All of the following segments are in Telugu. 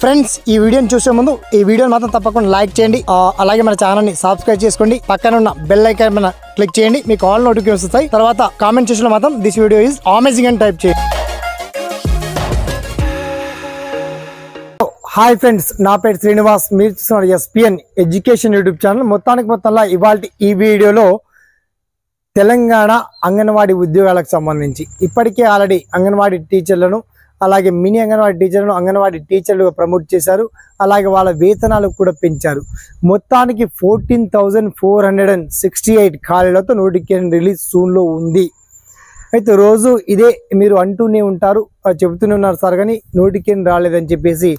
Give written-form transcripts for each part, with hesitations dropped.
ఫ్రెండ్స్ ఈ వీడియోని చూసే ముందు ఈ వీడియోని మాత్రం తప్పకుండా లైక్ చేయండి, అలాగే మన ఛానల్ని సబ్స్క్రైబ్ చేసుకోండి, పక్కన ఉన్న బెల్ ఐకాన్ పైన క్లిక్ చేయండి, మీకు ఆల్ నోటిఫికేషన్స్ వస్తాయి. తర్వాత కామెంట్ సెక్షన్లో మాత్రం దిస్ వీడియో ఈజ్ అమేజింగ్ అని టైప్ చేయండి. హాయ్ ఫ్రెండ్స్, నా పేరు శ్రీనివాస్, మీరు చూస్తున్నారు ఎస్పిఎన్ ఎడ్యుకేషన్ యూట్యూబ్ ఛానల్. మొత్తంలో ఇవాళ ఈ వీడియోలో తెలంగాణ అంగన్వాడీ ఉద్యోగాలకు సంబంధించి ఇప్పటికే ఆల్రెడీ అంగన్వాడీ టీచర్లను అలాగే మినీ అంగన్వాడీ టీచర్లను అంగన్వాడీ టీచర్లుగా ప్రమోట్ చేశారు. అలాగే వాళ్ళ వేతనాలు కూడా పెంచారు. మొత్తానికి 14,468 ఖాళీలతో నోటిఫికేషన్ రిలీజ్ సూన్లో ఉంది. అయితే రోజు ఇదే మీరు అంటూనే ఉంటారు, చెబుతూనే ఉన్నారు సార్, కానీ నోటిఫికేషన్ రాలేదని చెప్పేసి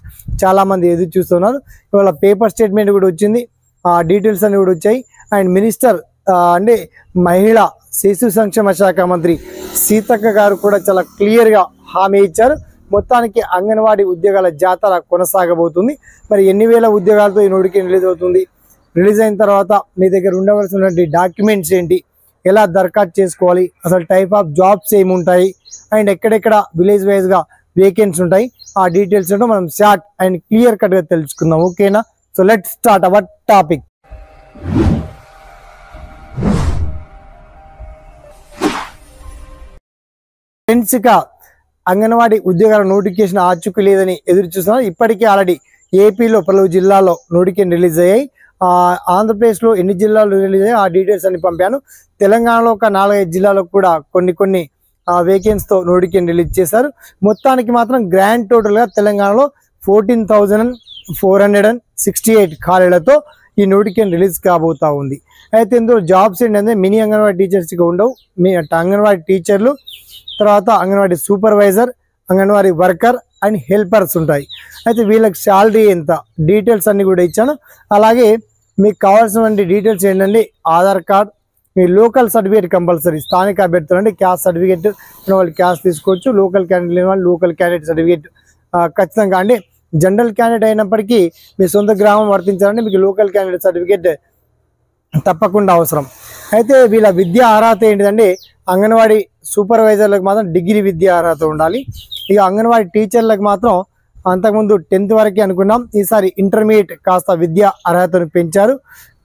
చాలామంది ఎదురు చూస్తున్నారు. ఇవాళ పేపర్ స్టేట్మెంట్ కూడా వచ్చింది, ఆ డీటెయిల్స్ అన్ని కూడా వచ్చాయి. అండ్ మినిస్టర్ అంటే మహిళా శిశు సంక్షేమ శాఖ మంత్రి సీతక్క గారు కూడా చాలా క్లియర్గా హామీ ఇచ్చారు. మొత్తానికి అంగన్వాడీ ఉద్యోగాల జాతర కొనసాగబోతుంది. మరి ఎన్ని వేల ఉద్యోగాలతో ఈ నోటిఫికేషన్ రిలీజ్ అవుతుంది, రిలీజ్ అయిన తర్వాత మీ దగ్గర ఉండవలసినటువంటి డాక్యుమెంట్స్ ఏంటి, ఎలా దరఖాస్తు చేసుకోవాలి, అసలు టైప్ ఆఫ్ జాబ్స్ ఏముంటాయి, అండ్ ఎక్కడెక్కడ విలేజ్ వైజ్గా వేకెన్సీ ఉంటాయి, ఆ డీటెయిల్స్ ఏంటో మనం షార్ట్ అండ్ క్లియర్ కట్గా తెలుసుకుందాం. ఓకేనా? So let start our topic. Friends, ఇక అంగన్వాడీ ఉద్యోగాల నోటిఫికేషన్ ఆచూకీ లేదని ఎదురు చూస్తున్నారు. ఇప్పటికే ఆల్రెడీ ఏపీలో పలు జిల్లాల్లో నోటిఫికేషన్ రిలీజ్ అయ్యాయి. ఆంధ్రప్రదేశ్లో ఎన్ని జిల్లాలు రిలీజ్ అయ్యాయి ఆ డీటెయిల్స్ అన్ని పంపాను. తెలంగాణలో ఒక 4-5 జిల్లాలకు కూడా కొన్ని వేకెన్సీతో నోటిఫికేషన్ రిలీజ్ చేశారు. మొత్తానికి మాత్రం గ్రాండ్ టోటల్గా తెలంగాణలో 14,468 ఖాళీలతో ఈ నోటిఫికేషన్ రిలీజ్ కాబోతా ఉంది. అయితే ఇందులో జాబ్స్ ఏంటంటే మినీ అంగన్వాడీ టీచర్స్గా ఉండవు, అంగన్వాడీ టీచర్లు, తర్వాత anganwadi supervisor, anganwadi worker and helpers ఉంటాయి. అయితే వీళ్ళకి శాలరీ ఎంత డీటెయిల్స్ అన్ని కూడా ఇచ్చాను. అలాగే మీకు కావాల్సినటువంటి డీటెయిల్స్ ఏంటంటే ఆధార్ కార్డ్, మీ లోకల్ సర్టిఫికేట్ కంపల్సరీ, స్థానిక అభ్యర్థులు అంటే క్యాస్ట్ సర్టిఫికేట్ వాళ్ళు క్యాస్ట్ తీసుకోవచ్చు, లోకల్ క్యాండిడేట్ లేని వాళ్ళు లోకల్ క్యాండిడేట్ సర్టిఫికేట్ ఖచ్చితంగా, అంటే జనరల్ క్యాండిడేట్ అయినప్పటికీ మీ సొంత గ్రామం వర్తించాలంటే మీకు లోకల్ క్యాండిడేట్ సర్టిఫికేట్ తప్పకుండా అవసరం. అయితే వీళ్ళ విద్యా అర్హత ఏంటిదంటే అంగన్వాడీ సూపర్వైజర్లకు మాత్రం డిగ్రీ విద్యా అర్హత ఉండాలి. ఇక అంగన్వాడీ టీచర్లకు మాత్రం అంతకుముందు 10th వరకే అనుకున్నాం, ఈసారి ఇంటర్మీడియట్ కాస్త విద్యా అర్హతను పెంచారు.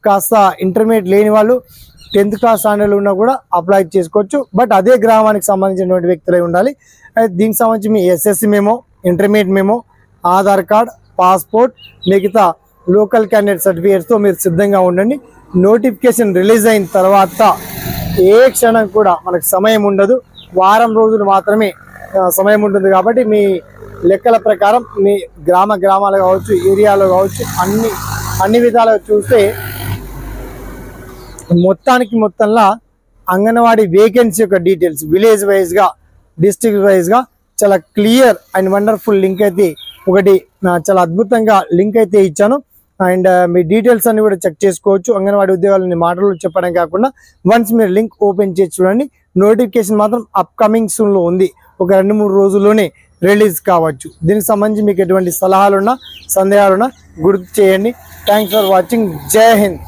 కాస్త ఇంటర్మీడియట్ లేని వాళ్ళు 10th క్లాస్ స్టాండర్డ్లో ఉన్నా కూడా అప్లై చేసుకోవచ్చు, బట్ అదే గ్రామానికి సంబంధించినటువంటి వ్యక్తులై ఉండాలి. అయితే దీనికి సంబంధించి మీ SSC memo, intermediate memo, Aadhaar card, passport, మిగతా లోకల్ క్యాండిడేట్ సర్టిఫికేట్స్తో మీరు సిద్ధంగా ఉండండి. నోటిఫికేషన్ రిలీజ్ అయిన తర్వాత ఏ క్షణం కూడా మనకు సమయం ఉండదు, వారం రోజులు మాత్రమే సమయం ఉంటుంది. కాబట్టి మీ లెక్కల ప్రకారం మీ గ్రామాలు కావచ్చు, ఏరియాలో కావచ్చు, అన్ని విధాలుగా చూస్తే మొత్తంలో అంగన్వాడీ వేకెన్సీ యొక్క డీటెయిల్స్ విలేజ్ వైజ్గా, డిస్ట్రిక్ట్ వైజ్గా చాలా క్లియర్ అండ్ వండర్ఫుల్ లింక్ అయితే ఒకటి చాలా అద్భుతంగా లింక్ అయితే ఇచ్చాను. అండ్ మీ డీటెయిల్స్ అన్ని కూడా చెక్ చేసుకోవచ్చు. అంగన్వాడీ ఉద్యోగాలని మాటలు చెప్పడం కాకుండా వన్స్ మీరు లింక్ ఓపెన్ చేసి చూడండి. నోటిఫికేషన్ మాత్రం అప్కమింగ్ సూన్లో ఉంది, ఒక 2-3 రోజుల్లోనే రిలీజ్ కావచ్చు. దీనికి సంబంధించి మీకు ఎటువంటి సలహాలున్నా సందేహాలున్నా గుర్తు చేయండి. Thanks for watching. జై హింద్.